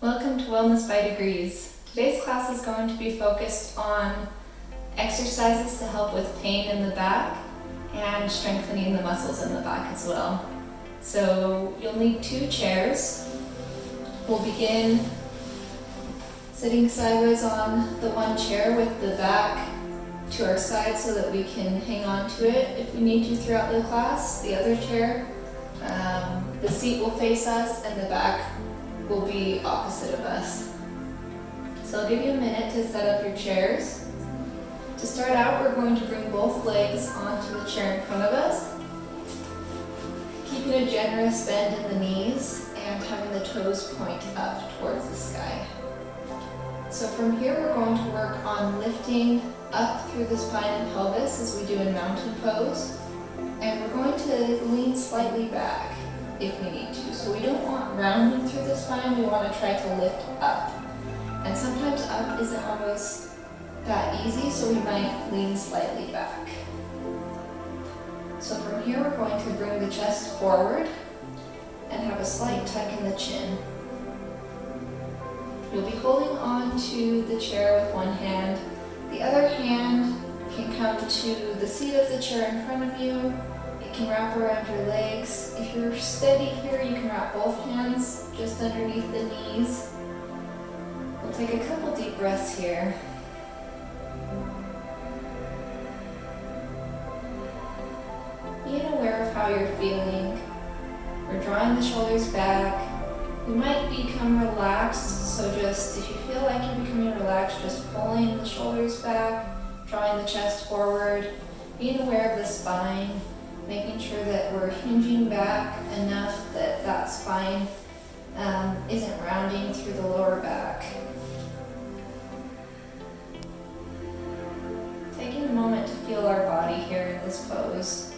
Welcome to Wellness by Degrees. Today's class is going to be focused on exercises to help with pain in the back and strengthening the muscles in the back as well. So you'll need 2 chairs. We'll begin sitting sideways on the one chair with the back to our side so that we can hang on to it if we need to throughout the class. The other chair, the seat will face us and the back will be opposite of us. So I'll give you a minute to set up your chairs. To start out, we're going to bring both legs onto the chair in front of us, keeping a generous bend in the knees and having the toes point up towards the sky. So from here, we're going to work on lifting up through the spine and pelvis as we do in mountain pose. And we're going to lean slightly back if we need to. So we don't want rounding through the spine, we want to try to lift up. And sometimes up isn't always that easy, so we might lean slightly back. So from here, we're going to bring the chest forward and have a slight tuck in the chin. You'll be holding on to the chair with one hand. The other hand can come to the seat of the chair in front of you. It can wrap around your legs. If you're steady here, you can wrap both hands just underneath the knees. We'll take a couple deep breaths here. Being aware of how you're feeling. We're drawing the shoulders back. We might become relaxed, so just if you feel like you're becoming relaxed, just pulling the shoulders back, drawing the chest forward, being aware of the spine, making sure that we're hinging back enough that that spine isn't rounding through the lower back. Taking a moment to feel our body here in this pose.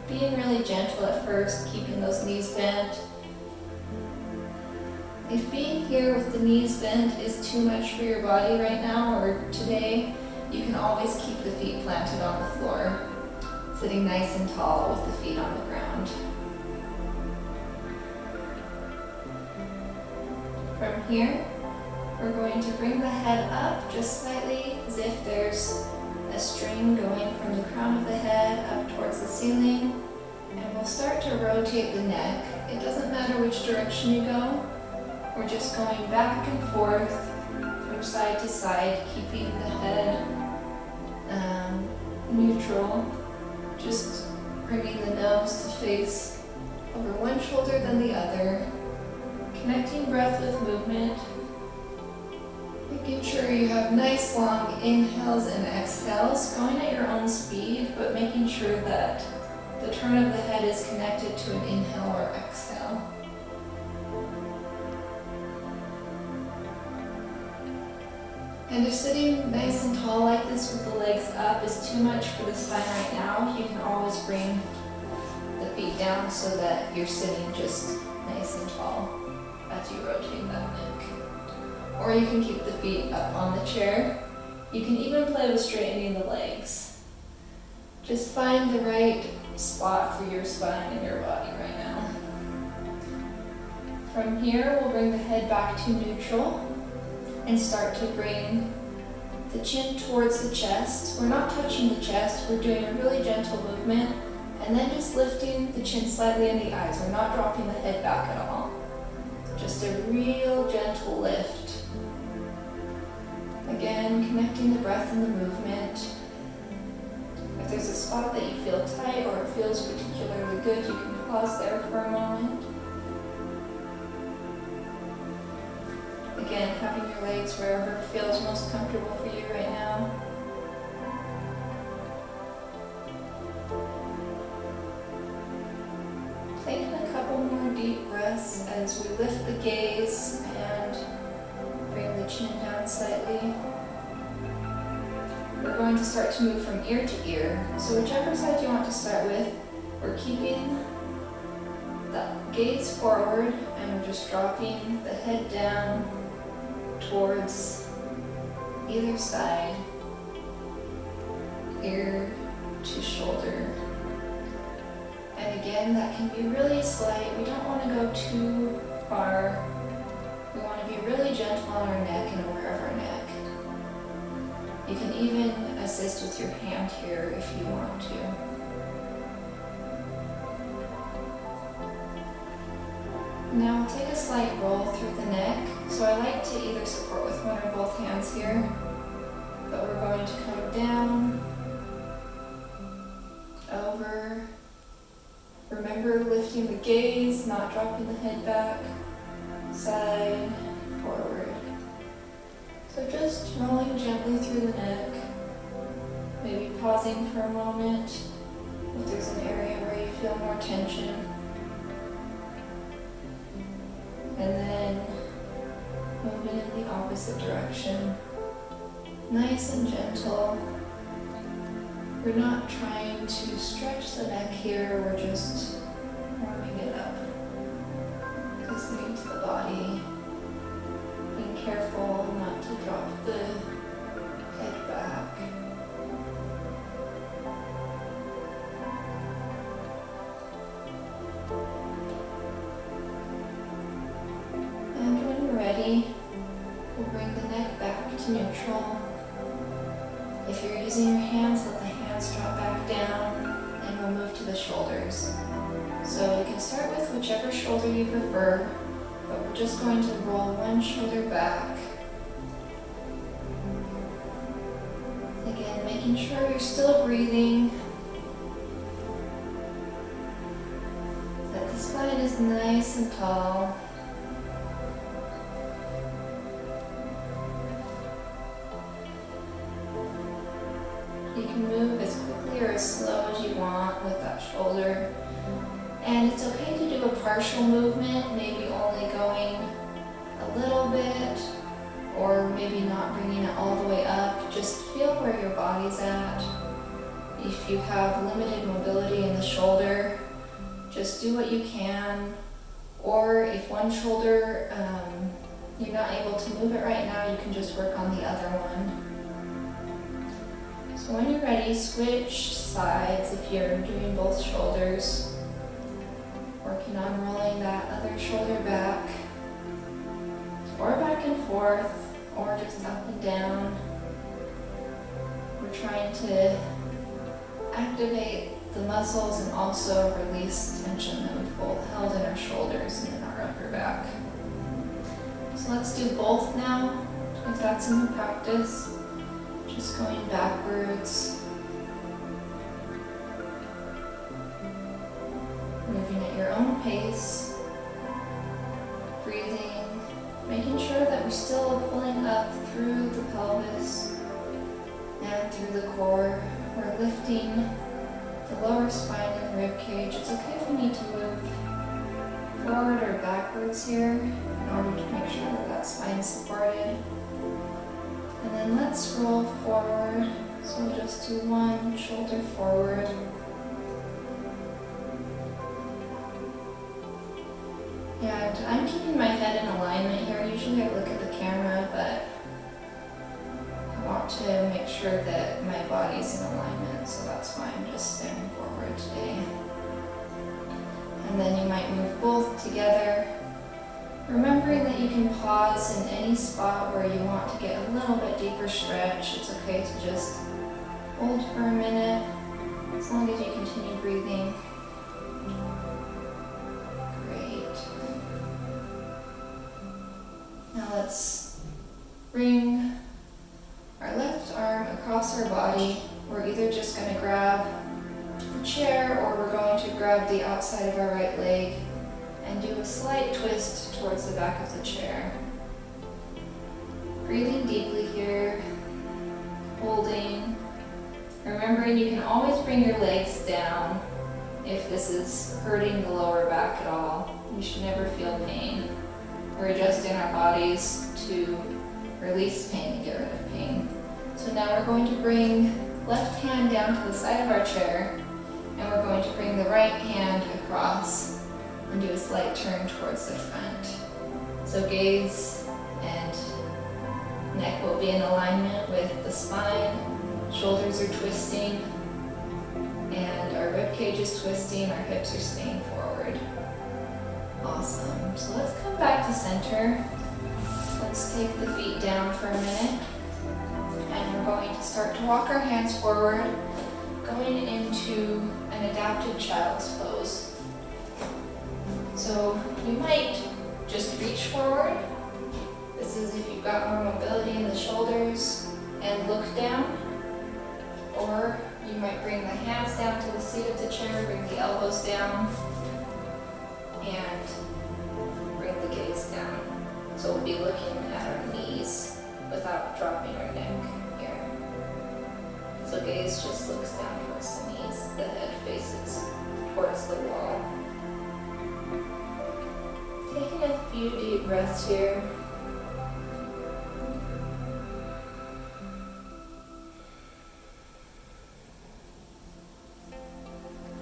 Being really gentle at first, keeping those knees bent. If being here with the knees bent is too much for your body right now or today, you can always keep the feet planted on the floor, sitting nice and tall with the feet on the ground. From here, we're going to bring the head up just slightly as if there's a string going from the crown of the head up towards the ceiling, and we'll start to rotate the neck. It doesn't matter which direction you go. We're just going back and forth from side to side, keeping the head neutral, just bringing the nose to face over one shoulder then the other, connecting breath with movement. Making sure you have nice long inhales and exhales, going at your own speed, but making sure that the turn of the head is connected to an inhale or exhale. And if sitting nice and tall like this with the legs up is too much for the spine right now, you can always bring the feet down so that you're sitting just nice and tall as you rotate that neck. Or you can keep the feet up on the chair. You can even play with straightening the legs. Just find the right spot for your spine and your body right now. From here, we'll bring the head back to neutral and start to bring the chin towards the chest. We're not touching the chest, we're doing a really gentle movement and then just lifting the chin slightly in the eyes. We're not dropping the head back at all. Just a real gentle lift. Again, connecting the breath and the movement. If there's a spot that you feel tight or it feels particularly good, you can pause there for a moment. Again, having your legs wherever feels most comfortable for you right now. Taking a couple more deep breaths as we lift the gaze and bring the chin down slightly. We're going to start to move from ear to ear. So whichever side you want to start with, we're keeping the gaze forward and we're just dropping the head down towards either side, ear to shoulder. And again, that can be really slight. We don't want to go too far. We want to be really gentle on our neck and aware of our neck. You can even assist with your hand here if you want to. Now take a slight roll through the neck. So I like to either support with one or both hands here, but we're going to come down, over. Remember lifting the gaze, not dropping the head back, side, forward. So just rolling gently through the neck, maybe pausing for a moment if there's an area where you feel more tension. And then moving in the opposite direction. Nice and gentle. We're not trying to stretch the neck here, we're just warming it up. Listening to the body. Being careful not to drop the head back. And when you're ready, we'll bring the neck back to neutral. If you're using your hands, let the hands drop back down, and we'll move to the shoulders. So you can start with whichever shoulder you prefer, but we're just going to roll one shoulder back. Again, making sure you're still breathing, that the spine is nice and tall. You can move as quickly or as slow as you want with that shoulder. And it's okay to do a partial movement, maybe only going a little bit, or maybe not bringing it all the way up. Just feel where your body's at. If you have limited mobility in the shoulder, just do what you can. Or if one shoulder, you're not able to move it right now, you can just work on the other one. So when you're ready, switch sides if you're doing both shoulders. Working on rolling that other shoulder back, or back and forth, or just up and down. We're trying to activate the muscles and also release tension that we've held in our shoulders and in our upper back. So let's do both now, if that's in the practice. Just going backwards. Moving at your own pace. Breathing. Making sure that we're still pulling up through the pelvis and through the core. We're lifting the lower spine and the rib cage. It's okay if we need to move forward or backwards here in order to make sure that that spine is supported. And then let's roll forward. So we'll just do one shoulder forward. And I'm keeping my head in alignment here. Usually I look at the camera, but I want to make sure that my body's in alignment, so that's why I'm just standing forward today. And then you might move both together, remembering that you can pause in any spot where you want to get a little bit deeper stretch. It's okay to just hold for a minute, as long as you continue breathing. Now let's bring our left arm across our body. We're either just going to grab the chair or we're going to grab the outside of our right leg and do a slight twist towards the back of the chair. Breathing deeply here, holding. Remembering you can always bring your legs down if this is hurting the lower back at all. You should never feel pain. We're adjusting our bodies to release pain and get rid of pain. So now we're going to bring left hand down to the side of our chair, and we're going to bring the right hand across and do a slight turn towards the front. So gaze and neck will be in alignment with the spine, shoulders are twisting, and our rib cage is twisting, our hips are staying forward. Awesome. So let's come back to center. Let's take the feet down for a minute. And we're going to start to walk our hands forward, going into an adapted child's pose. So you might just reach forward. This is if you've got more mobility in the shoulders, and look down. Or you might bring the hands down to the seat of the chair, bring the elbows down, and bring the gaze down. So we'll be looking at our knees without dropping our neck here. So gaze just looks down towards the knees, the head faces towards the wall. Taking a few deep breaths here.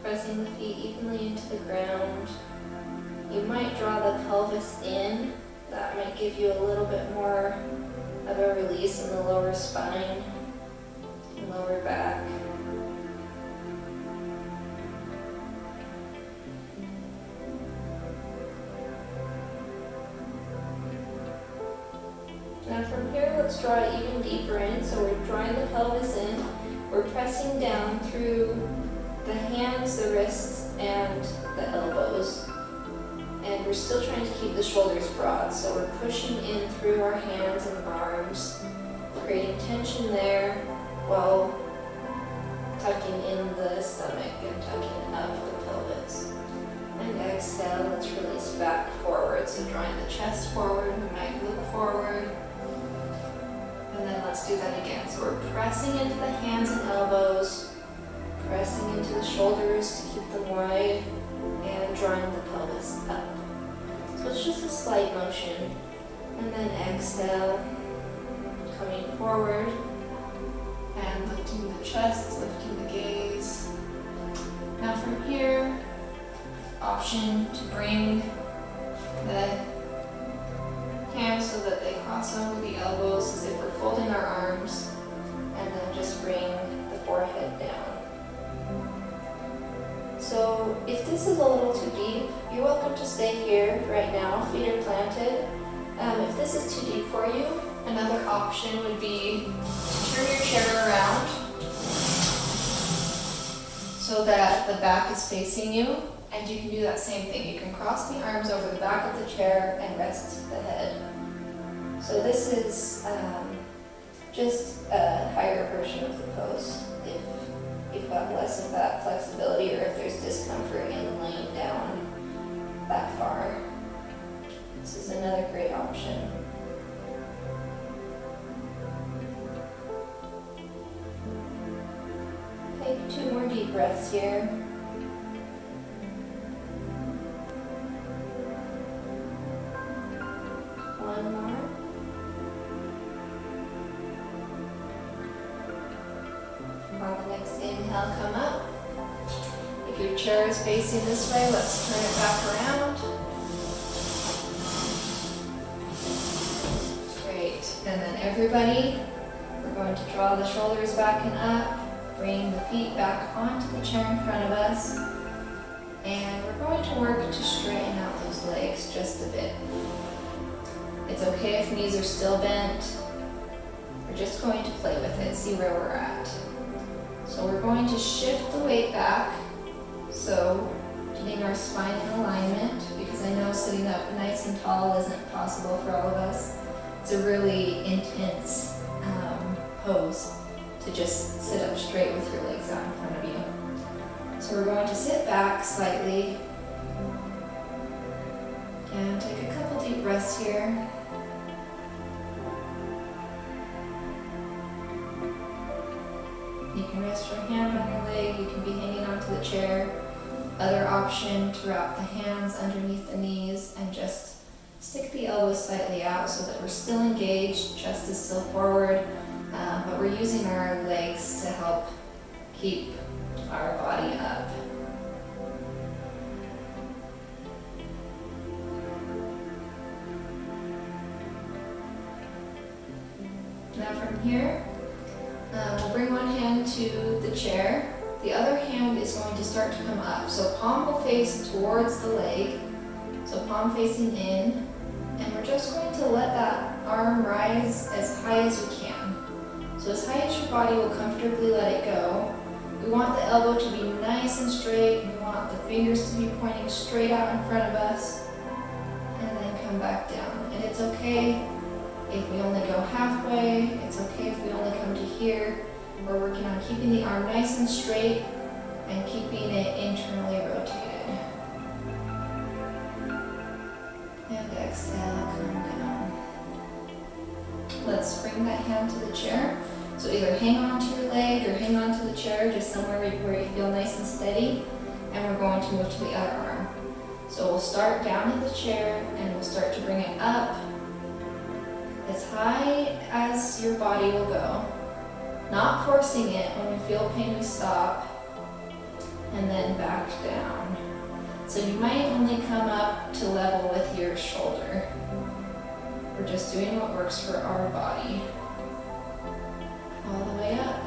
Pressing the feet evenly into the ground. You might draw the pelvis in. That might give you a little bit more of a release in the lower spine and lower back. Now from here, let's draw it even deeper in. So we're drawing the pelvis in. We're pressing down through the hands, the wrists, and the elbows. And we're still trying to keep the shoulders broad. So we're pushing in through our hands and arms, creating tension there while tucking in the stomach and tucking up the pelvis. And exhale, let's release back forward. So drawing the chest forward, we might look forward. And then let's do that again. So we're pressing into the hands and elbows, pressing into the shoulders to keep them wide, and drawing the pelvis up. So it's just a slight motion. And then exhale, coming forward, and lifting the chest, lifting the gaze. Now from here, option to bring the hands so that they cross over the elbows as if we're folding our arms, and then just bring the forehead down. So if this is a little too deep, you're welcome to stay here right now, feet are planted. If this is too deep for you, another option would be to turn your chair around so that the back is facing you, and you can do that same thing. You can cross the arms over the back of the chair and rest the head. So this is just a higher version of the pose. If you've got less of that flexibility, or if there's discomfort in laying down that far, this is another great option. Take 2 more deep breaths here. One more. On the next inhale, come up. If your chair is facing this way, let's turn it back around. Great. And then everybody, we're going to draw the shoulders back and up, bring the feet back onto the chair in front of us, and we're going to work to straighten out those legs just a bit. It's okay if knees are still bent. We're just going to play with it, see where we're at. So we're going to shift the weight back, so getting our spine in alignment, because I know sitting up nice and tall isn't possible for all of us. It's a really intense pose to just sit up straight with your legs out in front of you. So we're going to sit back slightly and take a couple deep breaths here. You can rest your hand on your leg, you can be hanging onto the chair. Other option, to wrap the hands underneath the knees and just stick the elbows slightly out so that we're still engaged, chest is still forward, but we're using our legs to help keep our body up. Now from here, we'll bring one hand to the chair. The other hand is going to start to come up. So palm will face towards the leg. So palm facing in, and we're just going to let that arm rise as high as we can. So as high as your body will comfortably let it go. We want the elbow to be nice and straight. We want the fingers to be pointing straight out in front of us, and then come back down. And it's okay if we only go halfway. It's okay if we only come to here. We're working on keeping the arm nice and straight and keeping it internally rotated. And exhale, come down. Let's bring that hand to the chair. So either hang on to your leg or hang on to the chair, just somewhere where you feel nice and steady. And we're going to move to the other arm. So we'll start down in the chair and we'll start to bring it up as high as your body will go. Not forcing it. When we feel pain, we stop. And then back down. So you might only come up to level with your shoulder. We're just doing what works for our body. All the way up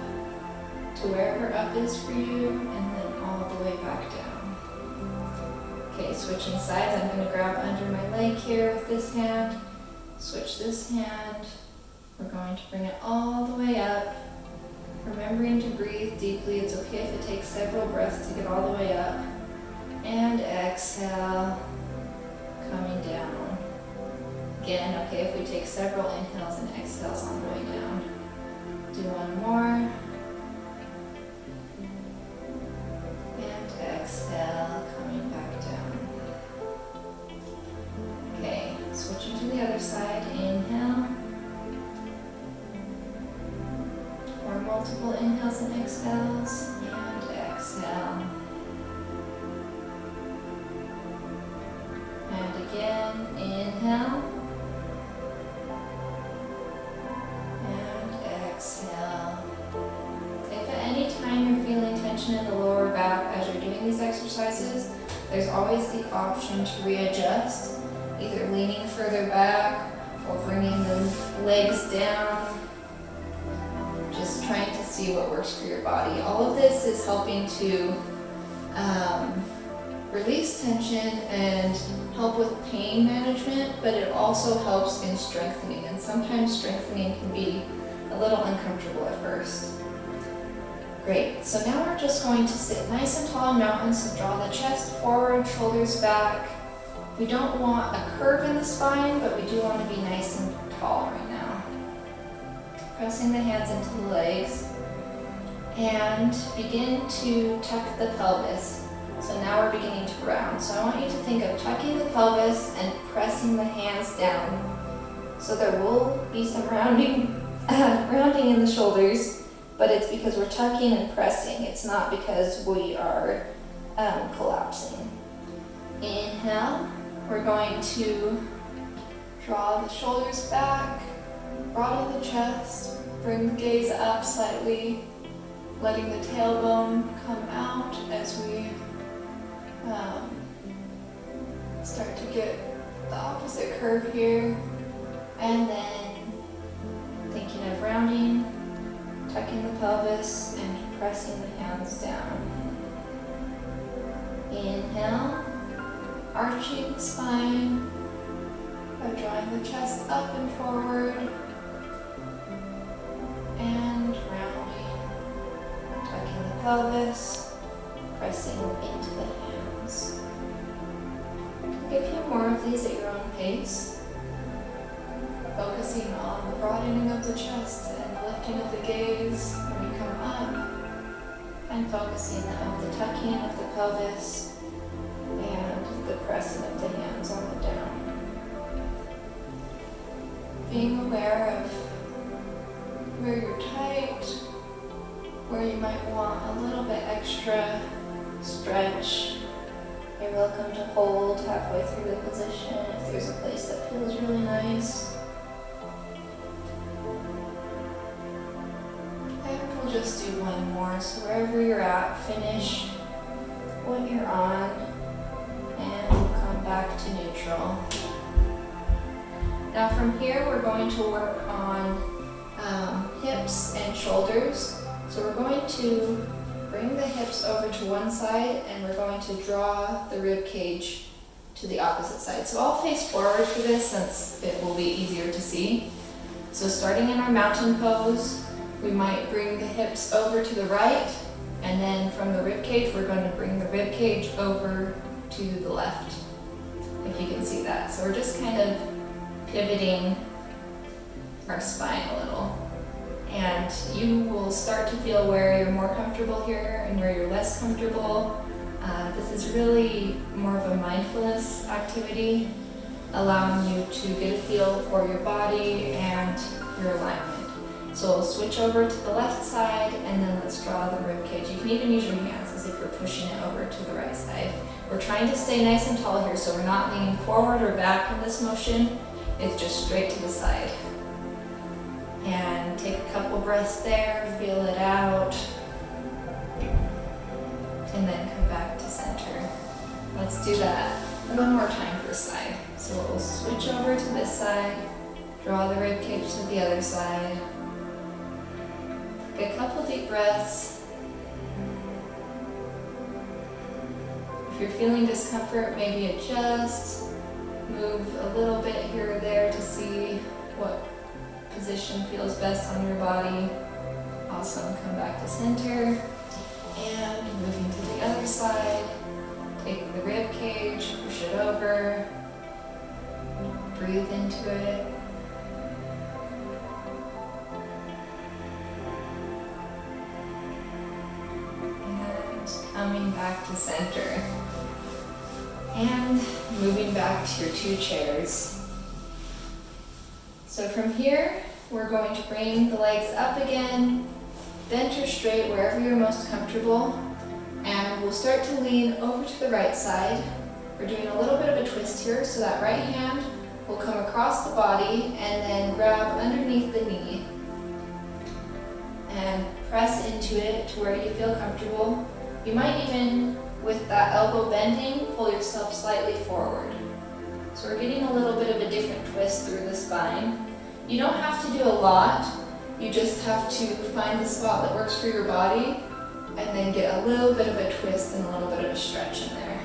to wherever up is for you, and then all the way back down. Okay, switching sides. I'm going to grab under my leg here with this hand. Switch this hand. We're going to bring it all the way up. Remembering to breathe deeply. It's okay if it takes several breaths to get all the way up. And exhale, coming down. Again, okay if we take several inhales and exhales on the way down. Do one more. And exhale, coming back down. Okay, switching to the other side. Inhale. Or multiple inhales and exhales. And exhale. And again, inhale. Exhale. If at any time you're feeling tension in the lower back as you're doing these exercises, there's always the option to readjust, either leaning further back or bringing the legs down, just trying to see what works for your body. All of this is helping to release tension and help with pain management, but it also helps in strengthening, and sometimes strengthening can be a little uncomfortable at first. Great, so now we're just going to sit nice and tall in mountains and draw the chest forward, shoulders back. We don't want a curve in the spine, but we do want to be nice and tall right now. Pressing the hands into the legs and begin to tuck the pelvis. So now we're beginning to round. So I want you to think of tucking the pelvis and pressing the hands down. So there will be some rounding in the shoulders, but it's because we're tucking and pressing. It's not because we are collapsing. Inhale, we're going to draw the shoulders back, broaden the chest, bring the gaze up slightly, letting the tailbone come out as we start to get the opposite curve here, and then thinking of rounding, tucking the pelvis, and pressing the hands down. Inhale, arching the spine by drawing the chest up and forward, and rounding, tucking the pelvis, pressing into the hands. Take a few more of these at your own pace, focusing on the broadening of the chest and the lifting of the gaze when you come up, and focusing on the tucking of the pelvis and the pressing of the hands on the down. Being aware of where you're tight, where you might want a little bit extra stretch. You're welcome to hold halfway through the position if there's a place that feels really nice. And we'll just do one more. So wherever you're at, finish what you're on, and we'll come back to neutral. Now from here, we're going to work on hips and shoulders. So we're going to bring the hips over to one side, and we're going to draw the rib cage to the opposite side. So I'll face forward for this since it will be easier to see. So starting in our mountain pose, we might bring the hips over to the right, and then from the rib cage, we're going to bring the rib cage over to the left, if you can see that. So we're just kind of pivoting our spine a little. And you will start to feel where you're more comfortable here and where you're less comfortable. This is really more of a mindfulness activity, allowing you to get a feel for your body and your alignment. So we'll switch over to the left side, and then let's draw the rib cage. You can even use your hands as if you're pushing it over to the right side. We're trying to stay nice and tall here, so we're not leaning forward or back in this motion. It's just straight to the side. And take a couple breaths there, feel it out, and then come back to center. Let's do that one more time per side. So we'll switch over to this side, draw the rib cage to the other side. Take a couple deep breaths. If you're feeling discomfort, maybe adjust, move a little bit here or there to see what position feels best on your body. Awesome, come back to center. And moving to the other side, take the rib cage, push it over, breathe into it. And coming back to center. And moving back to your two chairs. So from here, we're going to bring the legs up again, bent or straight, wherever you're most comfortable. And we'll start to lean over to the right side. We're doing a little bit of a twist here, so that right hand will come across the body and then grab underneath the knee. And press into it to where you feel comfortable. You might even, with that elbow bending, pull yourself slightly forward. So we're getting a little bit of a different twist through the spine. You don't have to do a lot. You just have to find the spot that works for your body and then get a little bit of a twist and a little bit of a stretch in there.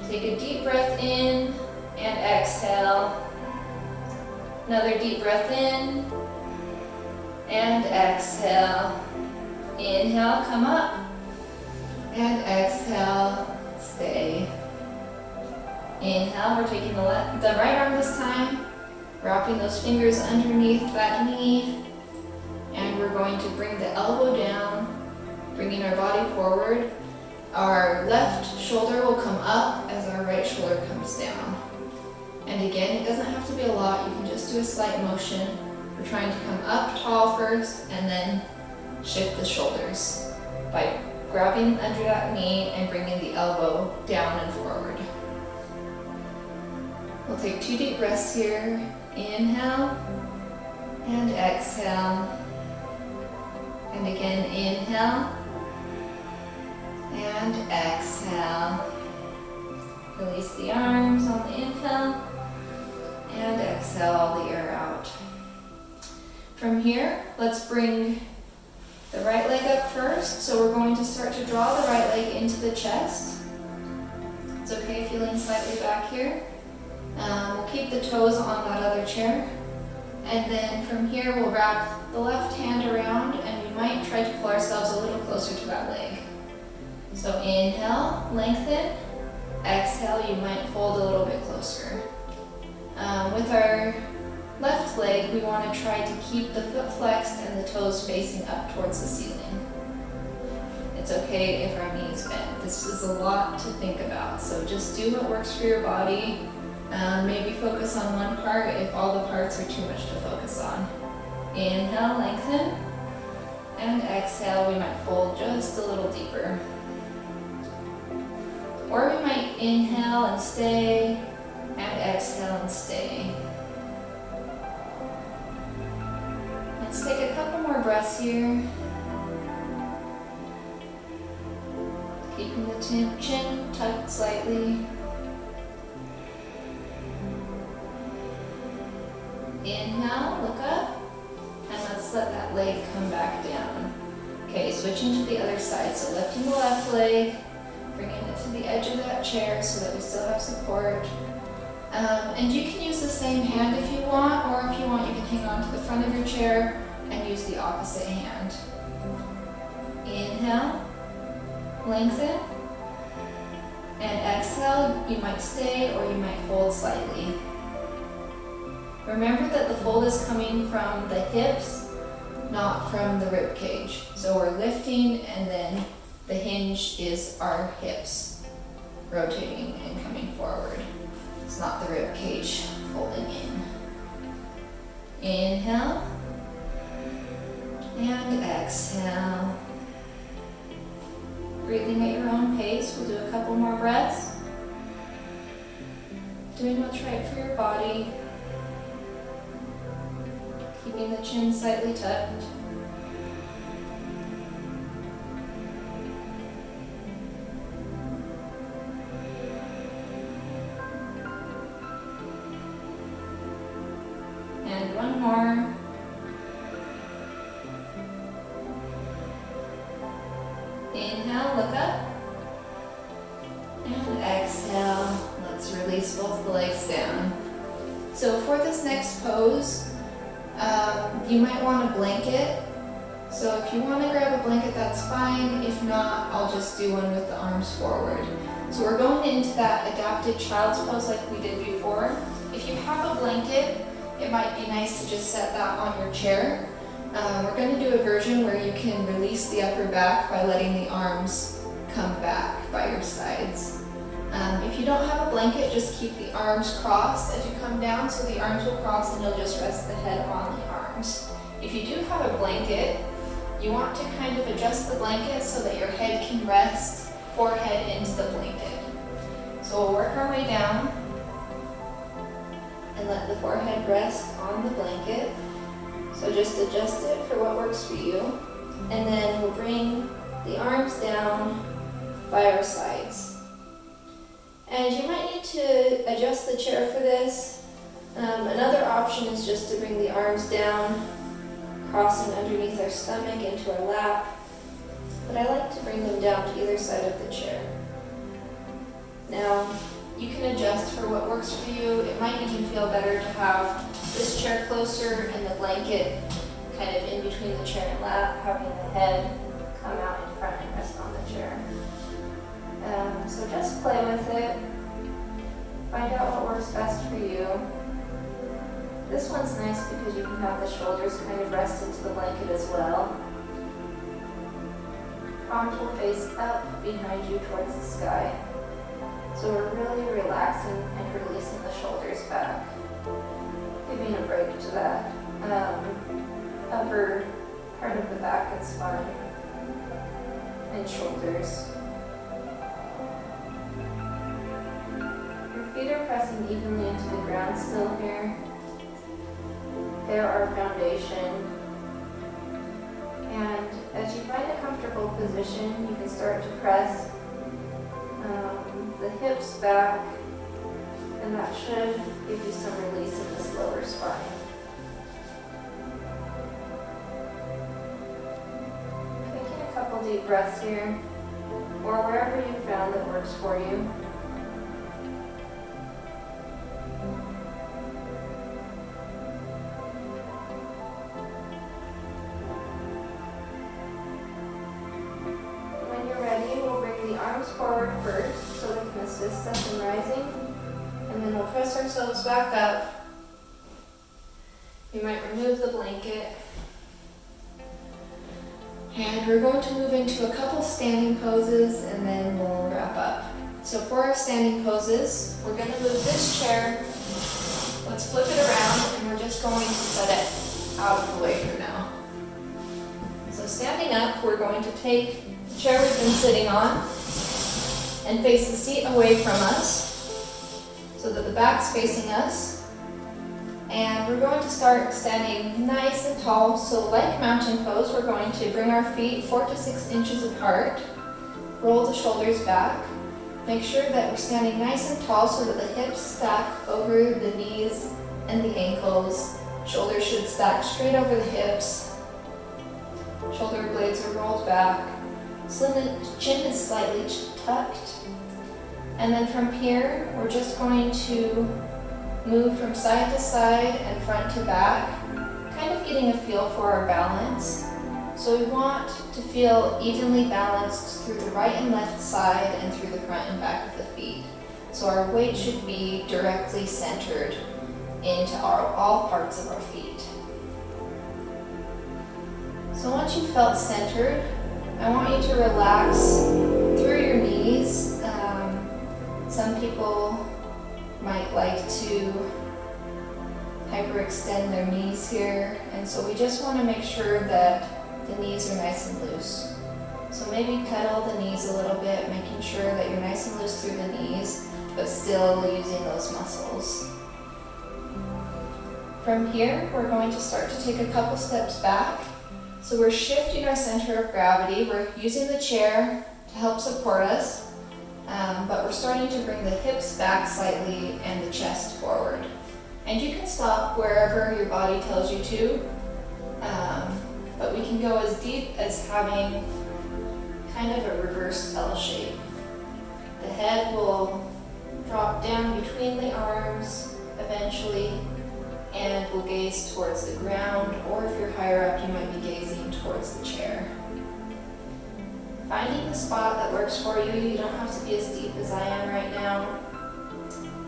Take a deep breath in and exhale. Another deep breath in and exhale. Inhale, come up, and exhale, stay. Inhale, we're taking the right arm this time, wrapping those fingers underneath that knee, and we're going to bring the elbow down, bringing our body forward. Our left shoulder will come up as our right shoulder comes down. And again, it doesn't have to be a lot, you can just do a slight motion. We're trying to come up tall first and then shift the shoulders by grabbing under that knee and bringing the elbow down and forward. We'll take 2 deep breaths here. Inhale and exhale. And again, inhale and exhale. Release the arms on the inhale and exhale all the air out. From here, let's bring the right leg up first. So we're going to start to draw the right leg into the chest. It's okay if you lean slightly back here. We'll keep the toes on that other chair. And then from here, we'll wrap the left hand around and we might try to pull ourselves a little closer to that leg. So inhale, lengthen. Exhale, you might fold a little bit closer. With our left leg, we want to try to keep the foot flexed and the toes facing up towards the ceiling. It's okay if our knees bend. This is a lot to think about, so just do what works for your body. Maybe focus on one part if all the parts are too much to focus on. Inhale, lengthen, and exhale, we might fold just a little deeper. Or we might inhale and stay, and exhale and stay. Let's take a couple more breaths here. Keeping the chin tucked slightly. Inhale, look up, and let's let that leg come back down. Okay, switching to the other side. So lifting the left leg, Bringing it to the edge of that chair so that we still have support. And you can use the same hand if you want, or if you want, you can hang on to the front of your chair and use the opposite hand. Inhale, lengthen, and exhale. You might stay or you might fold slightly. Remember that the fold is coming from the hips, not from the rib cage. So we're lifting, and then the hinge is our hips rotating and coming forward. It's not the rib cage folding in. Inhale and exhale. Breathing at your own pace. We'll do a couple more breaths. Doing what's right for your body. Keeping the chin slightly tucked. And one more. Inhale, look up. And exhale. Let's release both the legs down. So for this next pose, you might want a blanket. So if you want to grab a blanket, that's fine. If not, I'll just do one with the arms forward. So we're going into that adapted child's pose like we did before. If you have a blanket, it might be nice to just set that on your chair. We're going to do a version where you can release the upper back by letting the arms come back by your sides. If you don't have a blanket, just keep the arms crossed as you come down, so the arms will cross and you'll just rest the head on the arms. If you do have a blanket, you want to kind of adjust the blanket so that your head can rest forehead into the blanket. So we'll work our way down and let the forehead rest on the blanket. So just adjust it for what works for you. And then we'll bring the arms down by our sides. And you might need to adjust the chair for this. Another option is just to bring the arms down, crossing underneath our stomach into our lap. But I like to bring them down to either side of the chair. Now, you can adjust for what works for you. It might even feel better to have this chair closer and the blanket kind of in between the chair and lap, having the head come out in front and rest on the chair. So just play with it. Find out what works best for you. This one's nice because you can have the shoulders kind of rest into the blanket as well. Palms will face up behind you towards the sky. So we're really relaxing and releasing the shoulders back. Giving a break to that upper part of the back and spine and shoulders. Your feet are pressing evenly into the ground still here. They're our foundation. And as you find a comfortable position, you can start to press the hips back, and that should give you some release in this lower spine. Taking a couple deep breaths here, or wherever you found that works for you. When you're ready, we'll bring the arms forward first so they can assist us in rising. And then we'll press ourselves back up. You might remove the blanket. And we're going to move into a couple standing poses and then we'll wrap up. So for our standing poses, we're going to move this chair. Let's flip it around and we're just going to set it out of the way for now. So standing up, we're going to take the chair we've been sitting on and face the seat away from us, so that the back's facing us. And we're going to start standing nice and tall. So like mountain pose, we're going to bring our feet 4 to 6 inches apart, roll the shoulders back. Make sure that we're standing nice and tall so that the hips stack over the knees and the ankles. Shoulders should stack straight over the hips. Shoulder blades are rolled back. so the chin is slightly tucked. And then from here, we're just going to move from side to side and front to back, kind of getting a feel for our balance. So we want to feel evenly balanced through the right and left side and through the front and back of the feet. So our weight should be directly centered into all parts of our feet. So once you've felt centered, I want you to relax through your knees. Some people might like to hyperextend their knees here, and so we just want to make sure that the knees are nice and loose. So maybe pedal the knees a little bit, making sure that you're nice and loose through the knees, but still using those muscles. From here, we're going to start to take a couple steps back. So we're shifting our center of gravity. We're using the chair to help support us. But we're starting to bring the hips back slightly and the chest forward. And you can stop wherever your body tells you to, but we can go as deep as having kind of a reversed L shape. The head will drop down between the arms eventually, and we'll gaze towards the ground, or if you're higher up, you might be gazing towards the chair. Finding the spot that works for you. You don't have to be as deep as I am right now.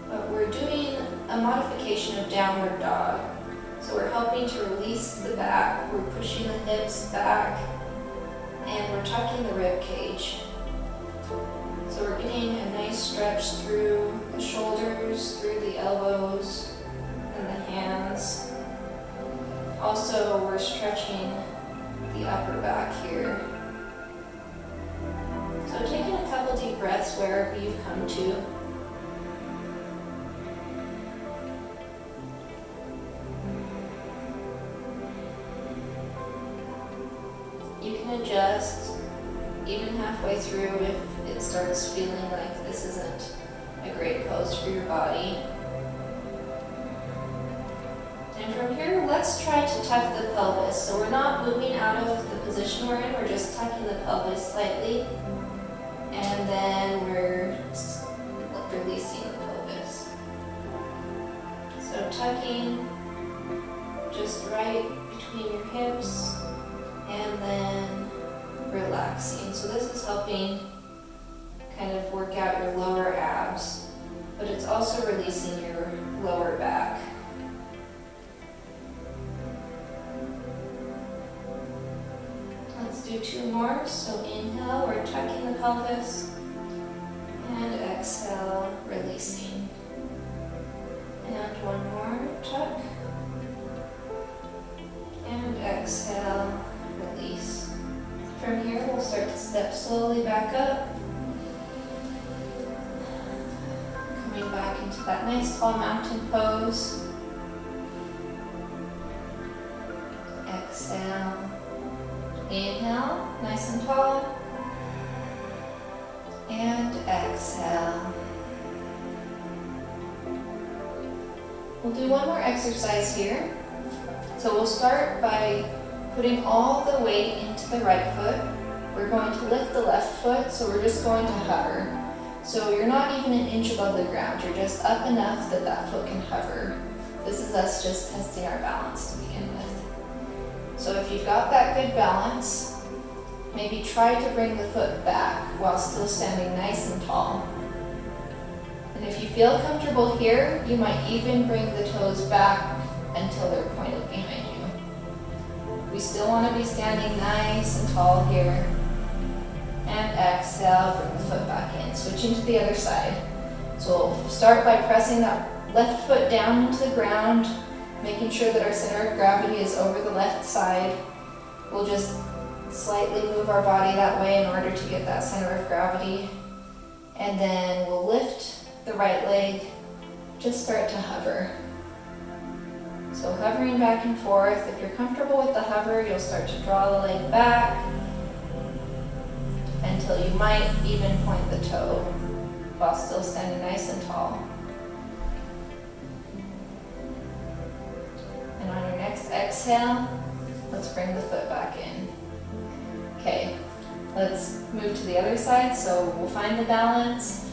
But we're doing a modification of downward dog. So we're helping to release the back, we're pushing the hips back, and we're tucking the rib cage. So we're getting a nice stretch through the shoulders, through the elbows, and the hands. Also, we're stretching the upper back here. So taking a couple deep breaths wherever you've come to. You can adjust even halfway through if it starts feeling like this isn't a great pose for your body. And from here, let's try to tuck the pelvis. So we're not moving out of the position we're in, we're just tucking the pelvis slightly. And then we're releasing the pelvis. So tucking just right between your hips and then relaxing. So this is helping kind of work out your lower abs, but it's also releasing your lower back. Let's do two more. So inhale, we're tucking the pelvis, and exhale, releasing. And one more, tuck, and exhale, release. From here, we'll start to step slowly back up, coming back into that nice tall mountain pose. Exhale. Inhale, nice and tall, and exhale. We'll do one more exercise here. So we'll start by putting all the weight into the right foot. We're going to lift the left foot, so we're just going to hover. So you're not even an inch above the ground, you're just up enough that that foot can hover. This is us just testing our balance to begin with. So if you've got that good balance, maybe try to bring the foot back while still standing nice and tall. And if you feel comfortable here, you might even bring the toes back until they're pointed behind you. We still want to be standing nice and tall here. And exhale, bring the foot back in. Switching to the other side. So we'll start by pressing that left foot down into the ground, making sure that our center of gravity is over the left side. We'll just slightly move our body that way in order to get that center of gravity. And then we'll lift the right leg, just start to hover. So hovering back and forth. If you're comfortable with the hover, you'll start to draw the leg back until you might even point the toe while still standing nice and tall. And on your next exhale, let's bring the foot back in. Okay, Let's move to the other side. So we'll find the balance,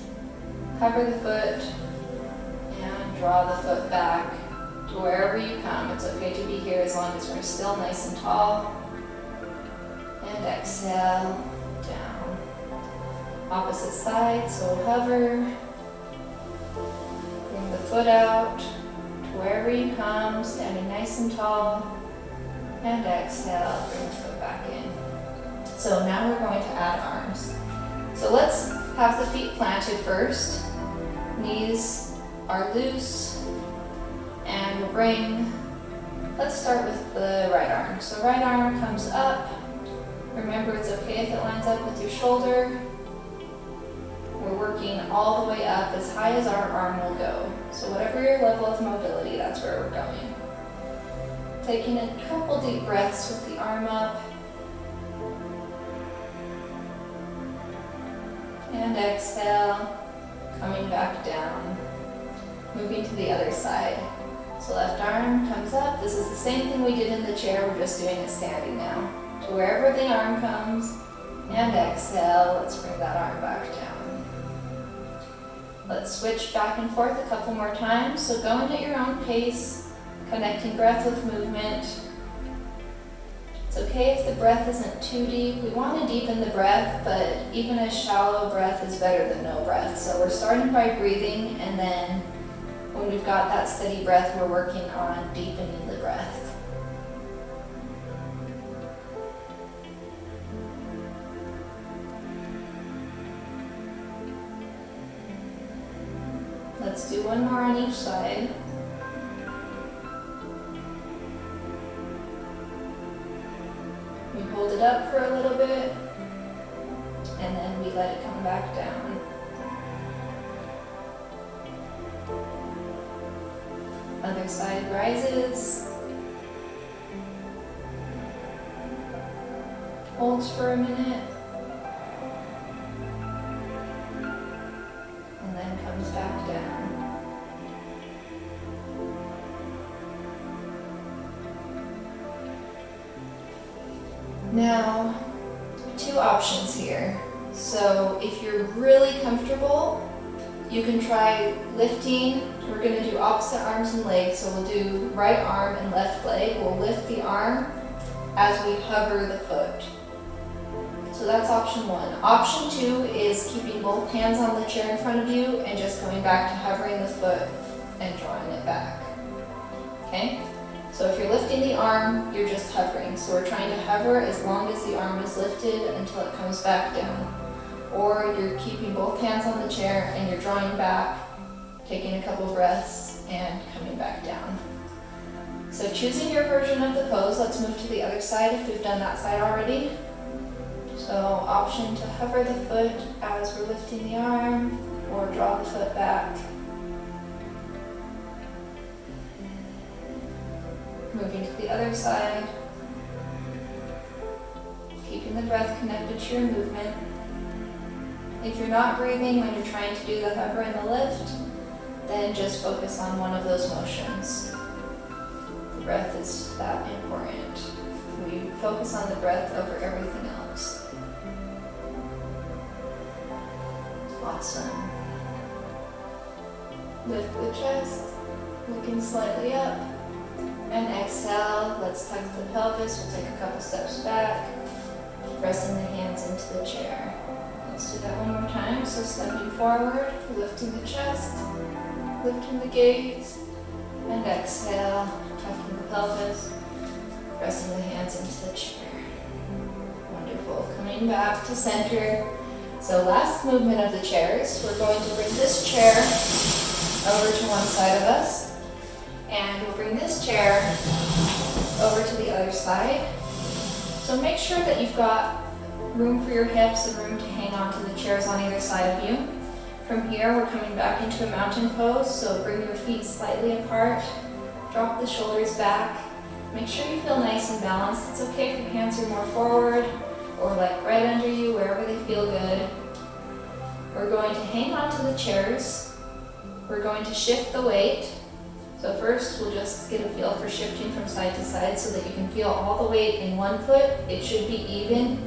cover the foot, and draw the foot back to wherever you come. It's okay to be here as long as we're still nice and tall. And exhale, down. Opposite side, so hover. Bring the foot out to wherever you come, standing nice and tall. And exhale, bring the foot back in. So now we're going to add arms. So let's have the feet planted first. Knees are loose. And we'll bring, let's start with the right arm. So right arm comes up. Remember, it's okay if it lines up with your shoulder. We're working all the way up as high as our arm will go. So whatever your level of mobility, that's where we're going. Taking a couple deep breaths with the arm up. And exhale, coming back down. Moving to the other side. So left arm comes up. This is the same thing we did in the chair, we're just doing it standing now. To wherever the arm comes, and exhale, let's bring that arm back down. Let's switch back and forth a couple more times. So going at your own pace, connecting breath with movement. It's okay if the breath isn't too deep. We want to deepen the breath, but even a shallow breath is better than no breath. So we're starting by breathing, and then when we've got that steady breath, we're working on deepening the breath. Let's do one more on each side. We hold it up for a little bit, and then we let it come back down. Other side rises. Holds for a minute. And then comes back down. Now, two options here. So if you're really comfortable, you can try lifting. We're going to do opposite arms and legs. So we'll do right arm and left leg. We'll lift the arm as we hover the foot. So that's option one. Option two is keeping both hands on the chair in front of you and just going back to hovering the foot and drawing it back. Okay? So if you're lifting the arm, you're just hovering. So we're trying to hover as long as the arm is lifted until it comes back down. Or you're keeping both hands on the chair and you're drawing back, taking a couple breaths and coming back down. So choosing your version of the pose, let's move to the other side if we've done that side already. So option to hover the foot as we're lifting the arm or draw the foot back. Moving to the other side. Keeping the breath connected to your movement. If you're not breathing when you're trying to do the hover and the lift, then just focus on one of those motions. The breath is that important. We focus on the breath over everything else. Awesome. Lift the chest, looking slightly up. And exhale, let's tuck the pelvis. We'll take a couple steps back, pressing the hands into the chair. Let's do that one more time. So stepping forward, lifting the chest, lifting the gaze, and exhale, tucking the pelvis, pressing the hands into the chair. Wonderful. Coming back to center. So last movement of the chairs, we're going to bring this chair over to one side of us, and we'll bring this chair over to the other side. So make sure that you've got room for your hips and room to hang on to the chairs on either side of you. From here, we're coming back into a mountain pose, so bring your feet slightly apart, drop the shoulders back. Make sure you feel nice and balanced. It's okay if your hands are more forward or like right under you, wherever they feel good. We're going to hang on to the chairs. We're going to shift the weight. So first, we'll just get a feel for shifting from side to side so that you can feel all the weight in one foot. It should be even.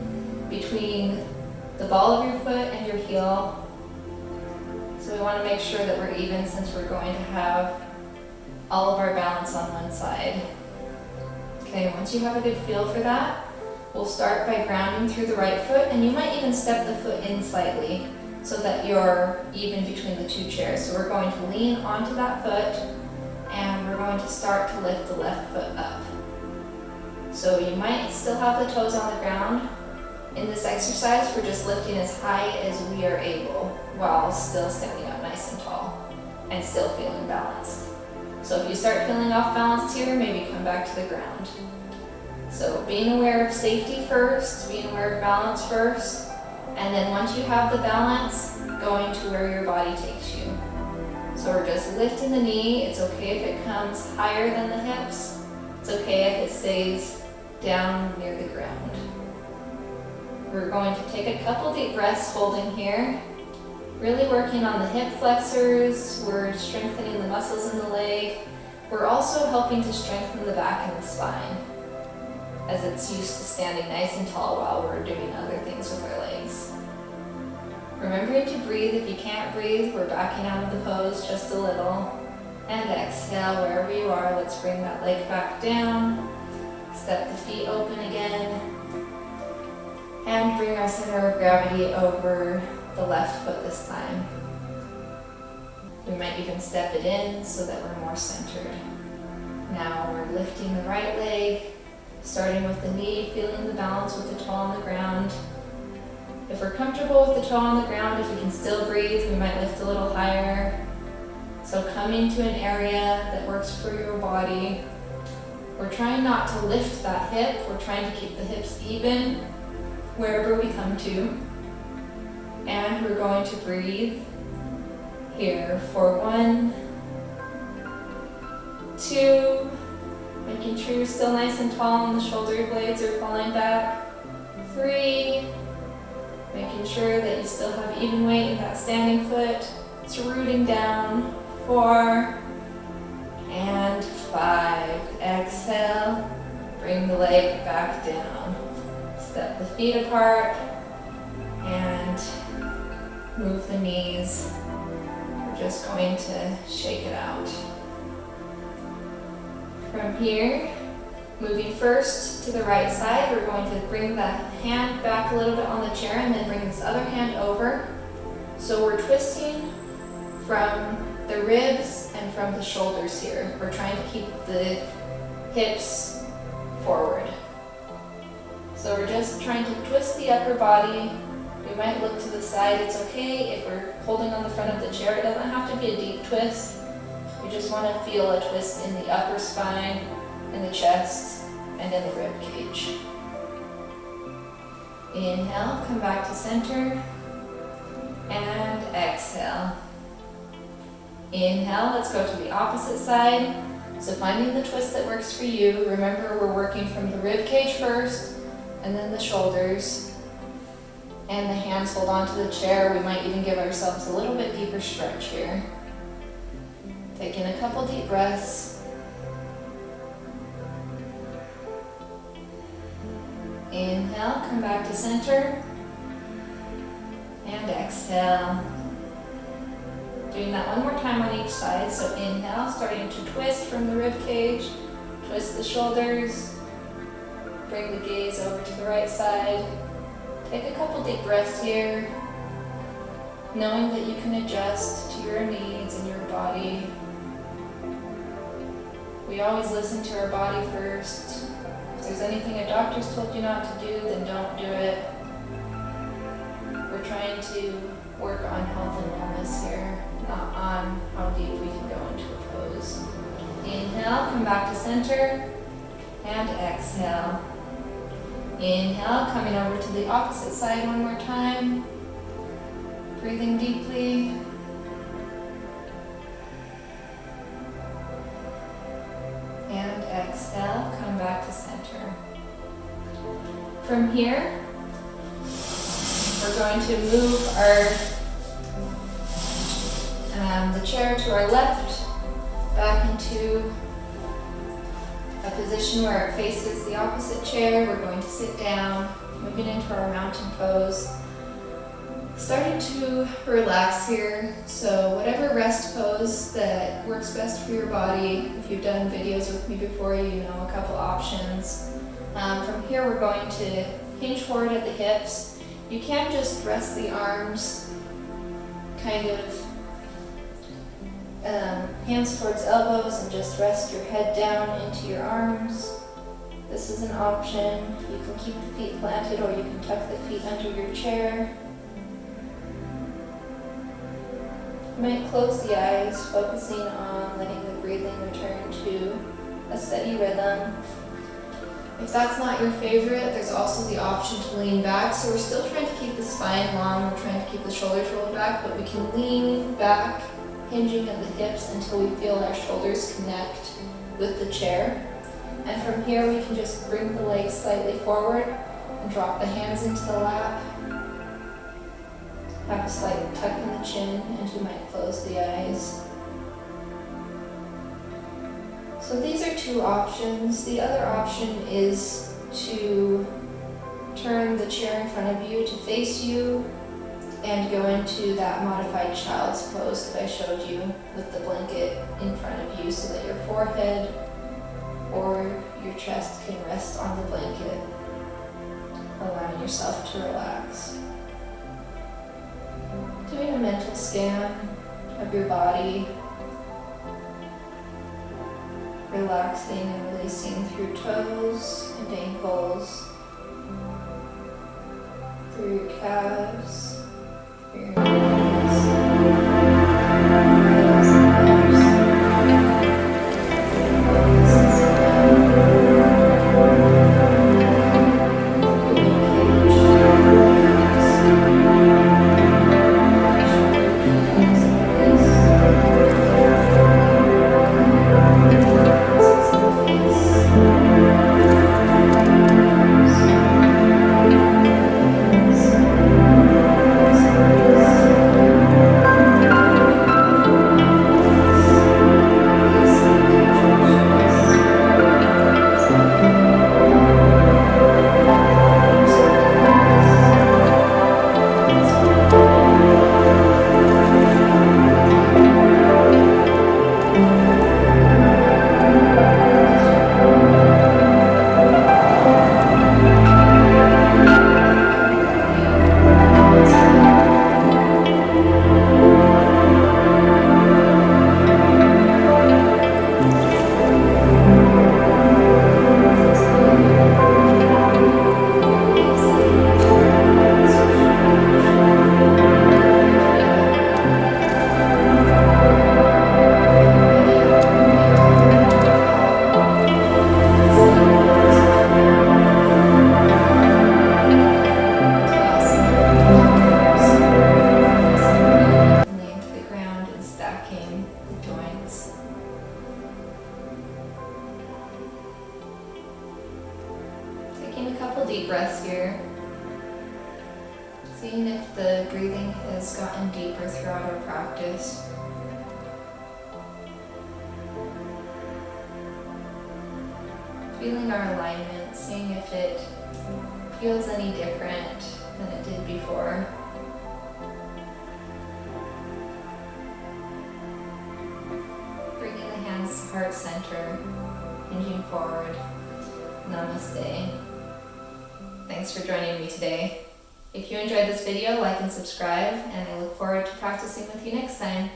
between the ball of your foot and your heel. So we want to make sure that we're even since we're going to have all of our balance on one side. Okay, once you have a good feel for that, we'll start by grounding through the right foot, and you might even step the foot in slightly so that you're even between the two chairs. So we're going to lean onto that foot, and we're going to start to lift the left foot up. So you might still have the toes on the ground. In this exercise, we're just lifting as high as we are able while still standing up nice and tall and still feeling balanced. So if you start feeling off balance here, maybe come back to the ground. So being aware of safety first, being aware of balance first, and then once you have the balance, going to where your body takes you. So we're just lifting the knee. It's okay if it comes higher than the hips. It's okay if it stays down near the ground. We're going to take a couple deep breaths holding here, really working on the hip flexors. We're strengthening the muscles in the leg. We're also helping to strengthen the back and the spine, as it's used to standing nice and tall while we're doing other things with our legs. Remembering to breathe. If you can't breathe, we're backing out of the pose just a little. And exhale wherever you are. Let's bring that leg back down. Step the feet open again. And bring our center of gravity over the left foot this time. We might even step it in so that we're more centered. Now we're lifting the right leg, starting with the knee, feeling the balance with the toe on the ground. If we're comfortable with the toe on the ground, if we can still breathe, we might lift a little higher. So coming to an area that works for your body. We're trying not to lift that hip. We're trying to keep the hips even wherever we come to. And we're going to breathe here for 1, 2, making sure you're still nice and tall and the shoulder blades are falling back. 3, making sure that you still have even weight in that standing foot. It's rooting down. 4 and 5. Exhale, bring the leg back down. Step the feet apart and move the knees. We're just going to shake it out. From here, moving first to the right side, we're going to bring the hand back a little bit on the chair and then bring this other hand over. So we're twisting from the ribs and from the shoulders here. We're trying to keep the hips forward. So we're just trying to twist the upper body. We might look to the side. It's okay if we're holding on the front of the chair. It doesn't have to be a deep twist. We just want to feel a twist in the upper spine, in the chest, and in the rib cage. Inhale, come back to center, and exhale. Inhale, let's go to the opposite side. So finding the twist that works for you. Remember, we're working from the rib cage first, and then the shoulders. And the hands hold onto the chair. We might even give ourselves a little bit deeper stretch here. Taking a couple deep breaths. Inhale, come back to center. And exhale. Doing that one more time on each side. So inhale, starting to twist from the rib cage. Twist the shoulders. Bring the gaze over to the right side. Take a couple deep breaths here, knowing that you can adjust to your needs and your body. We always listen to our body first. If there's anything a doctor's told you not to do, then don't do it. We're trying to work on health and wellness here, not on how deep we can go into a pose. Inhale, come back to center, and exhale. Inhale, coming over to the opposite side one more time. Breathing deeply. And exhale, come back to center. From here, we're going to move the chair to our left, back into a position where it faces the opposite chair. We're going to sit down. moving into our mountain pose. Starting to relax here, so whatever rest pose that works best for your body. If you've done videos with me before, you know a couple options. From here we're going to hinge forward at the hips. You can just rest the arms kind of hands towards elbows and just rest your head down into your arms. This is an option. You can keep the feet planted or you can tuck the feet under your chair. You might close the eyes, focusing on letting the breathing return to a steady rhythm. If that's not your favorite, there's also the option to lean back. So we're still trying to keep the spine long, we're trying to keep the shoulders rolled back, but we can lean back, hinging at the hips until we feel our shoulders connect with the chair. And from here we can just bring the legs slightly forward and drop the hands into the lap. Have a slight tuck in the chin, and you might close the eyes. So these are two options. The other option is to turn the chair in front of you to face you and go into that modified child's pose that I showed you with the blanket in front of you so that your forehead or your chest can rest on the blanket, allowing yourself to relax. Doing a mental scan of your body, relaxing and releasing through toes and ankles, through your calves, through your knees, heels and hips. Taking a couple deep breaths here. Seeing if the breathing has gotten deeper throughout our practice. Feeling our alignment, seeing if it feels any different than it did before. Bringing the hands to heart center, hinging forward. Namaste. Thanks for joining me today. If you enjoyed this video, like and subscribe, and I look forward to practicing with you next time.